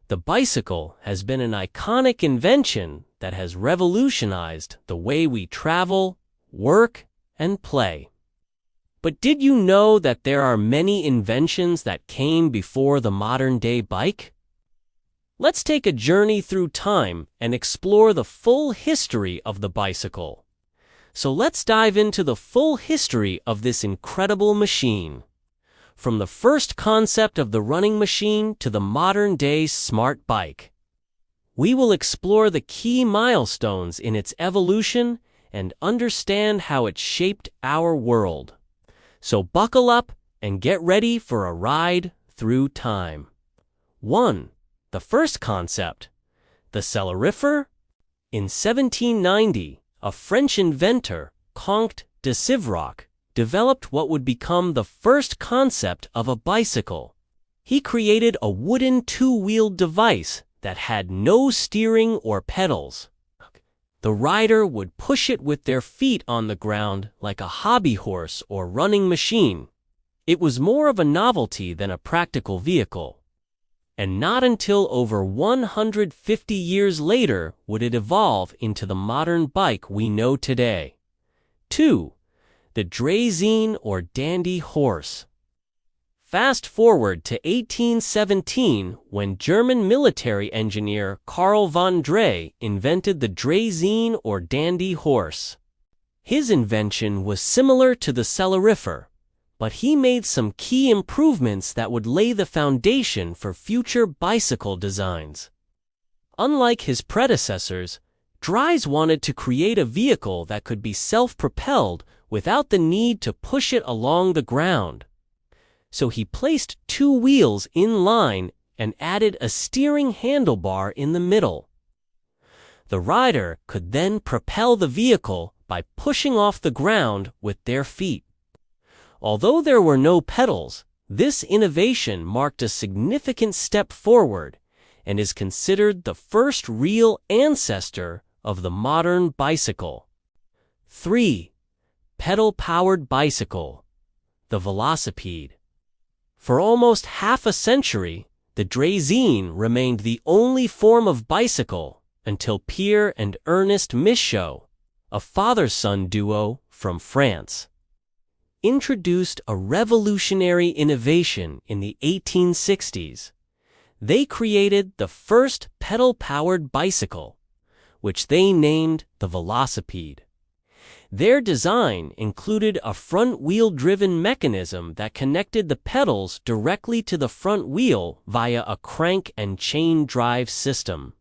The bicycle has been an iconic invention that has revolutionized the way we travel, work, and play. But did you know that there are many inventions that came before the modern-day bike? Let's take a journey through time and explore the full history of the bicycle. So let's dive into the full history of this incredible machine. From the first concept of the running machine to the modern-day smart bike. We will explore the key milestones in its evolution and understand how it shaped our world. So buckle up and get ready for a ride through time. 1. The first concept, the calorifer. In 1790, a French inventor, Comte de Sivroc, developed what would become the first concept of a bicycle. He created a wooden two-wheeled device that had no steering or pedals. The rider would push it with their feet on the ground like a hobby horse or running machine. It was more of a novelty than a practical vehicle. And not until over 150 years later would it evolve into the modern bike we know today. 2. The draisine or dandy horse. Fast forward to 1817 when German military engineer Karl von Drais invented the draisine or dandy horse. His invention was similar to the calorifer, but he made some key improvements that would lay the foundation for future bicycle designs. Unlike his predecessors, Drais wanted to create a vehicle that could be self-propelled without the need to push it along the ground. So he placed two wheels in line and added a steering handlebar in the middle. The rider could then propel the vehicle by pushing off the ground with their feet. Although there were no pedals, this innovation marked a significant step forward and is considered the first real ancestor of the modern bicycle. 3. Pedal-powered bicycle, the velocipede. For almost half a century, the draisine remained the only form of bicycle until Pierre and Ernest Michaud, a father-son duo from France, introduced a revolutionary innovation in the 1860s. They created the first pedal-powered bicycle, which they named the velocipede. Their design included a front-wheel-driven mechanism that connected the pedals directly to the front wheel via a crank and chain drive system.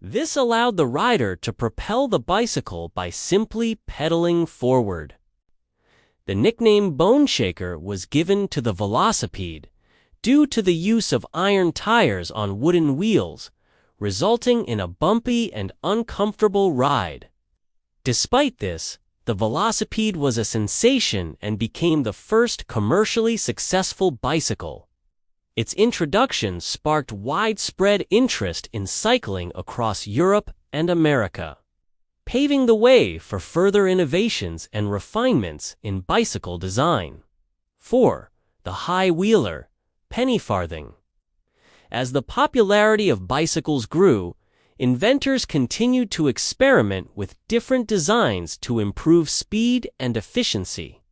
This allowed the rider to propel the bicycle by simply pedaling forward. The nickname Bone Shaker was given to the velocipede due to the use of iron tires on wooden wheels, resulting in a bumpy and uncomfortable ride. Despite this, the velocipede was a sensation and became the first commercially successful bicycle. Its introduction sparked widespread interest in cycling across Europe and America, paving the way for further innovations and refinements in bicycle design. 4. The high wheeler, penny farthing. As the popularity of bicycles grew, inventors continued to experiment with different designs to improve speed and efficiency.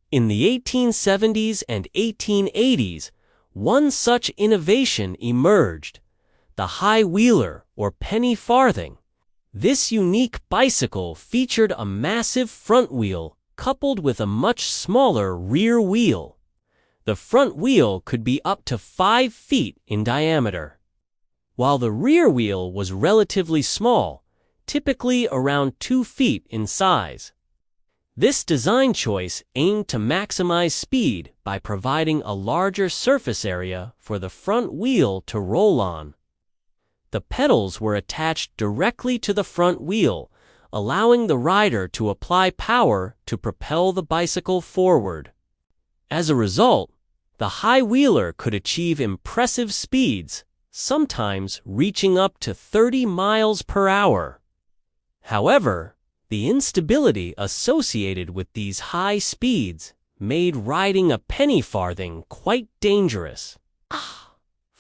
In the 1870s and 1880s, one such innovation emerged, the high wheeler or penny farthing. This unique bicycle featured a massive front wheel coupled with a much smaller rear wheel. The front wheel could be up to 5 feet in diameter, while the rear wheel was relatively small, typically around 2 feet in size. This design choice aimed to maximize speed by providing a larger surface area for the front wheel to roll on. The pedals were attached directly to the front wheel, allowing the rider to apply power to propel the bicycle forward. As a result, the high wheeler could achieve impressive speeds, sometimes reaching up to 30 miles per hour. However, the instability associated with these high speeds made riding a penny farthing quite dangerous.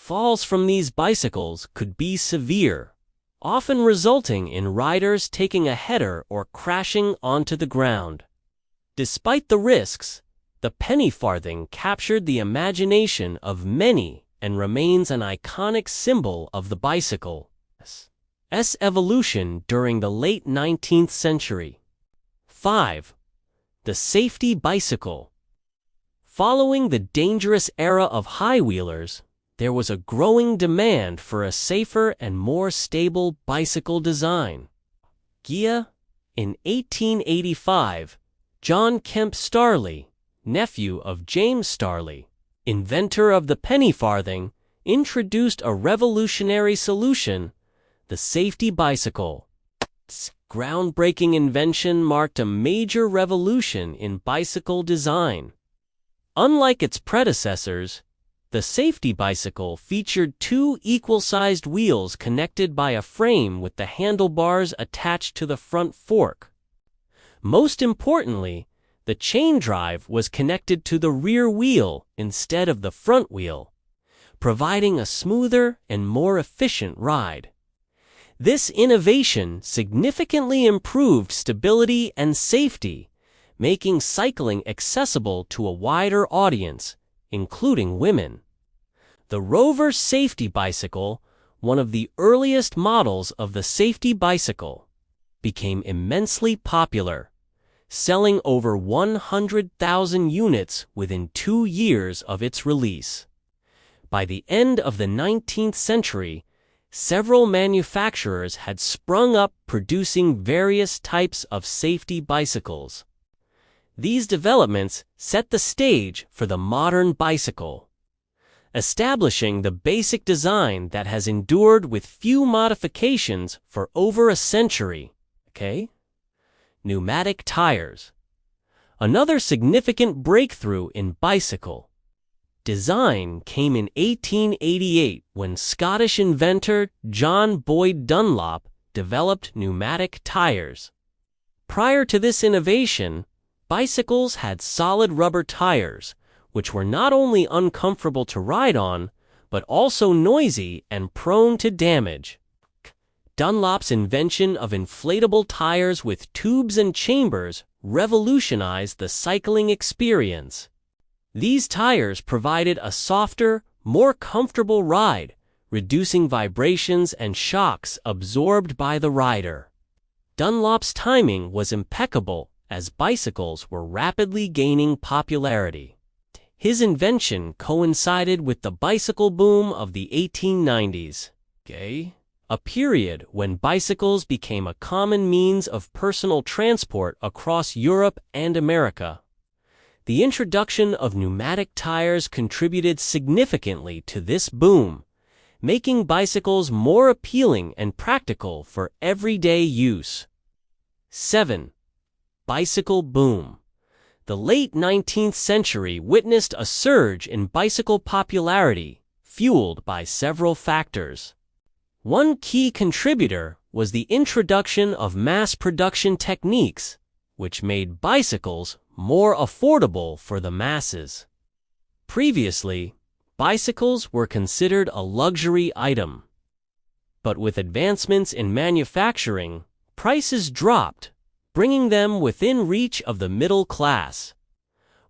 Falls from these bicycles could be severe, often resulting in riders taking a header or crashing onto the ground. Despite the risks, the penny farthing captured the imagination of many and remains an iconic symbol of the bicycle's evolution during the late 19th century. 5. The safety bicycle. Following the dangerous era of high-wheelers, there was a growing demand for a safer and more stable bicycle design. In 1885, John Kemp Starley, nephew of James Starley, inventor of the penny farthing, introduced a revolutionary solution, the safety bicycle. This groundbreaking invention marked a major revolution in bicycle design. Unlike its predecessors, the safety bicycle featured two equal-sized wheels connected by a frame with the handlebars attached to the front fork. Most importantly, the chain drive was connected to the rear wheel instead of the front wheel, providing a smoother and more efficient ride. This innovation significantly improved stability and safety, making cycling accessible to a wider audience, including women. The Rover safety bicycle, one of the earliest models of the safety bicycle, became immensely popular, selling over 100,000 units within 2 years of its release. By the end of the 19th century, several manufacturers had sprung up producing various types of safety bicycles. These developments set the stage for the modern bicycle, establishing the basic design that has endured with few modifications for over a century. Pneumatic tires. Another significant breakthrough in bicycle design came in 1888 when Scottish inventor John Boyd Dunlop developed pneumatic tires. Prior to this innovation, bicycles had solid rubber tires, which were not only uncomfortable to ride on, but also noisy and prone to damage. Dunlop's invention of inflatable tires with tubes and chambers revolutionized the cycling experience. These tires provided a softer, more comfortable ride, reducing vibrations and shocks absorbed by the rider. Dunlop's timing was impeccable as bicycles were rapidly gaining popularity. His invention coincided with the bicycle boom of the 1890s, a period when bicycles became a common means of personal transport across Europe and America. The introduction of pneumatic tires contributed significantly to this boom, making bicycles more appealing and practical for everyday use. 7. Bicycle boom. The late 19th century witnessed a surge in bicycle popularity, fueled by several factors. One key contributor was the introduction of mass production techniques, which made bicycles more affordable for the masses. Previously, bicycles were considered a luxury item. But with advancements in manufacturing, prices dropped, bringing them within reach of the middle class.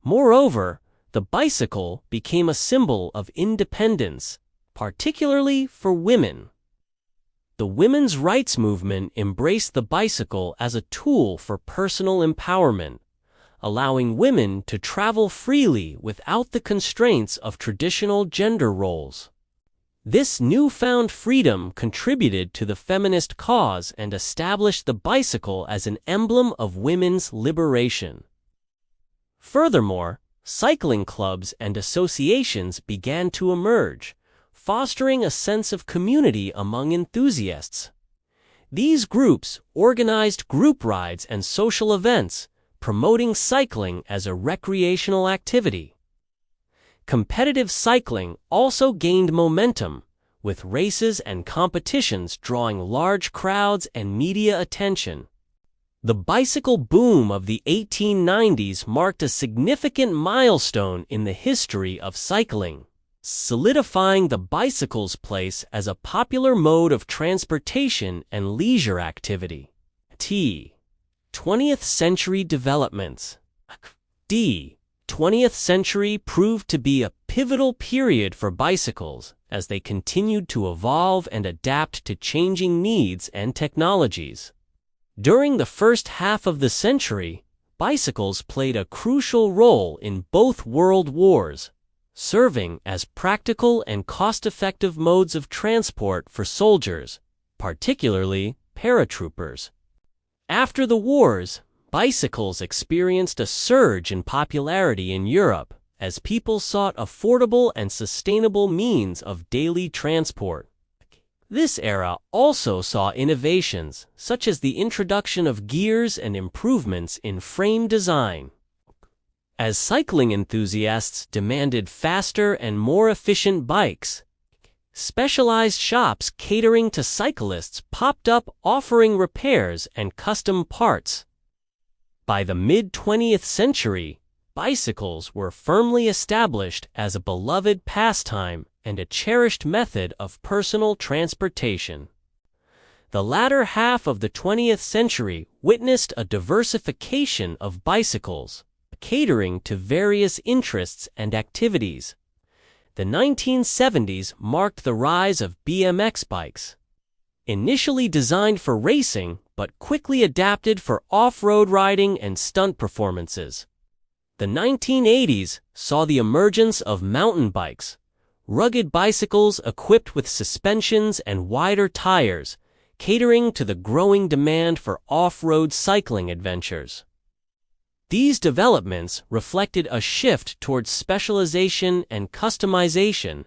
Moreover, the bicycle became a symbol of independence, particularly for women. The women's rights movement embraced the bicycle as a tool for personal empowerment, allowing women to travel freely without the constraints of traditional gender roles. This newfound freedom contributed to the feminist cause and established the bicycle as an emblem of women's liberation. Furthermore, cycling clubs and associations began to emerge, fostering a sense of community among enthusiasts. These groups organized group rides and social events, promoting cycling as a recreational activity. Competitive cycling also gained momentum, with races and competitions drawing large crowds and media attention. The bicycle boom of the 1890s marked a significant milestone in the history of cycling. solidifying the bicycle's place as a popular mode of transportation and leisure activity. 20th century developments. 20th century proved to be a pivotal period for bicycles as they continued to evolve and adapt to changing needs and technologies. During the first half of the century, bicycles played a crucial role in both world wars, serving as practical and cost-effective modes of transport for soldiers, particularly paratroopers. After the wars, bicycles experienced a surge in popularity in Europe as people sought affordable and sustainable means of daily transport. This era also saw innovations such as the introduction of gears and improvements in frame design. As cycling enthusiasts demanded faster and more efficient bikes, specialized shops catering to cyclists popped up offering repairs and custom parts. By the mid-20th century, bicycles were firmly established as a beloved pastime and a cherished method of personal transportation. The latter half of the 20th century witnessed a diversification of bicycles, catering to various interests and activities. The 1970s marked the rise of BMX bikes. Initially designed for racing, but quickly adapted for off-road riding and stunt performances. The 1980s saw the emergence of mountain bikes, rugged bicycles equipped with suspensions and wider tires, catering to the growing demand for off-road cycling adventures. These developments reflected a shift towards specialization and customization,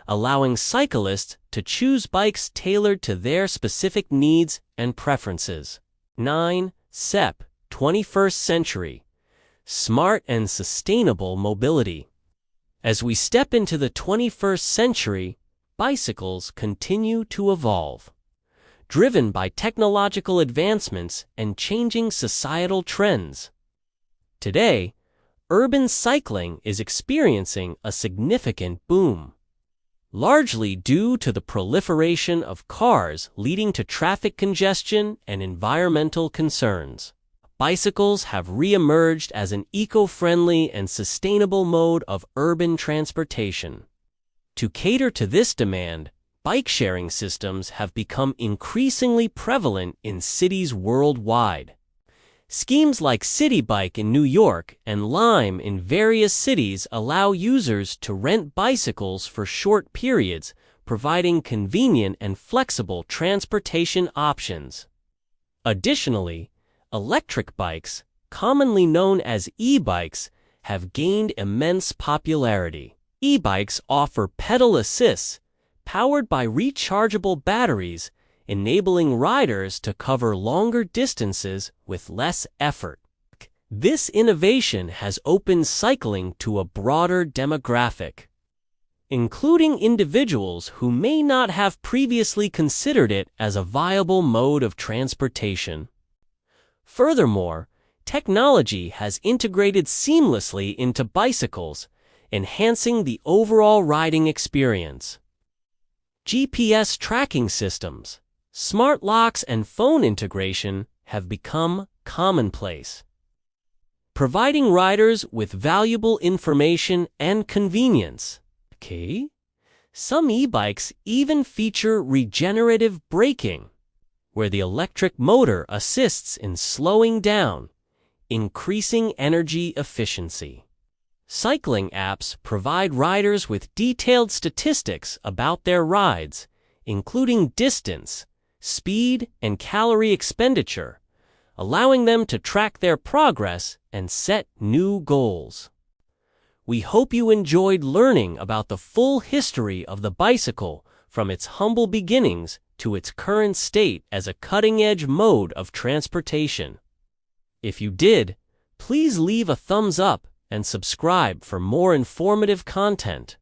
allowing cyclists to choose bikes tailored to their specific needs and preferences. 9. SEP, 21st century. Smart and sustainable mobility. As we step into the 21st century, bicycles continue to evolve. Driven by technological advancements and changing societal trends. Today, urban cycling is experiencing a significant boom. Largely due to the proliferation of cars leading to traffic congestion and environmental concerns. Bicycles have re-emerged as an eco-friendly and sustainable mode of urban transportation. To cater to this demand, bike-sharing systems have become increasingly prevalent in cities worldwide. Schemes like City Bike in New York and Lime in various cities allow users to rent bicycles for short periods, providing convenient and flexible transportation options. Additionally, electric bikes, commonly known as e-bikes, have gained immense popularity. E-bikes offer pedal assists, powered by rechargeable batteries, enabling riders to cover longer distances with less effort. This innovation has opened cycling to a broader demographic, including individuals who may not have previously considered it as a viable mode of transportation. Furthermore, technology has integrated seamlessly into bicycles, enhancing the overall riding experience. GPS tracking systems, smart locks, and phone integration have become commonplace, providing riders with valuable information and convenience. Some e-bikes even feature regenerative braking, where the electric motor assists in slowing down, increasing energy efficiency. Cycling apps provide riders with detailed statistics about their rides, including distance, speed, and calorie expenditure, allowing them to track their progress and set new goals. We hope you enjoyed learning about the full history of the bicycle from its humble beginnings to its current state as a cutting-edge mode of transportation. If you did, please leave a thumbs up and subscribe for more informative content.